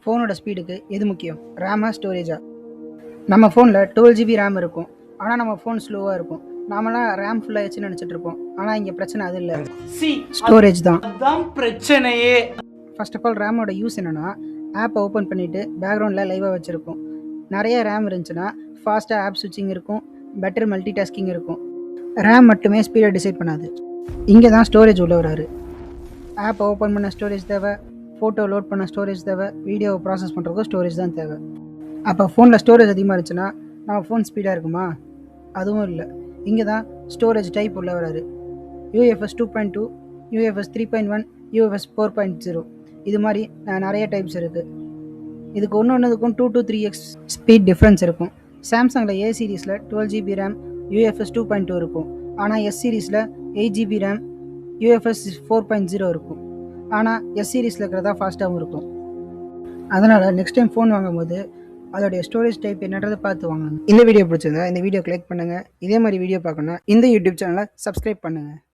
ஃபோனோட ஸ்பீடுக்கு எது முக்கியம், ரேமா ஸ்டோரேஜா? நம்ம ஃபோனில் 12 GB ரேம் இருக்கும், ஆனால் நம்ம ஃபோன் ஸ்லோவாக இருக்கும். நாமெல்லாம் ரேம் ஃபுல்லாகிடுச்சுன்னு நினச்சிட்டு இருப்போம். ஆனால் இங்கே பிரச்சனை அது இல்லை, ஸ்டோரேஜ் தான் பிரச்சனையே. ஃபர்ஸ்ட் ஆஃப் ஆல் ரேமோட யூஸ் என்னென்னா, ஆப்பை ஓப்பன் பண்ணிவிட்டு பேக்ரவுண்டில் லைவாக வச்சுருக்கோம். நிறைய ரேம் இருந்துச்சுன்னா ஃபாஸ்ட்டாக ஆப் ஸ்விட்சிங் இருக்கும், பெட்டர் மல்டி டாஸ்கிங் இருக்கும். ரேம் மட்டுமே ஸ்பீடை டிசைட் பண்ணாது. இங்கே தான் ஸ்டோரேஜ் உள்ள வராரு. ஆப்பை ஓப்பன் பண்ண ஸ்டோரேஜ் தேவை, ஃபோட்டோ லோட் பண்ண ஸ்டோரேஜ் தேவை, வீடியோவை ப்ராசஸ் பண்ணுறதுக்கும் ஸ்டோரேஜ் தான் தேவை. அப்போ ஃபோனில் ஸ்டோரேஜ் அதிகமாக இருந்துச்சுன்னா நம்ம ஃபோன் ஸ்பீடாக இருக்குமா? அதுவும் இல்லை. இங்கே தான் ஸ்டோரேஜ் டைப் உள்ள வராரு. UFS 2.2, UFS 3.1, UFS 4.0 இது மாதிரி நிறைய டைப்ஸ் இருக்குது. இதுக்கு ஒன்றுக்கும் 2 to 3x ஸ்பீட் டிஃப்ரென்ஸ் இருக்கும். சாம்சங்கில் A சீரீஸில் 12 GB ரேம் UFS 2.2 இருக்கும், ஆனால் S சீரீஸில் 8 GB ரேம் UFS 4.0 இருக்கும். ஆனால் S சீரீஸில் இருக்கிறதா ஃபாஸ்ட்டாகவும் இருக்கும். அதனால் நெக்ஸ்ட் டைம் ஃபோன் வாங்கும்போது அதோடைய ஸ்டோரேஜ் டைப் என்னன்றதை பார்த்து வாங்குங்க. இந்த வீடியோ பிடிச்சிருந்தா இந்த வீடியோக்கு லைக் பண்ணுங்கள். இதே மாதிரி வீடியோ பார்க்கணுன்னா இந்த யூடியூப் சேனலை சப்ஸ்கிரைப் பண்ணுங்கள்.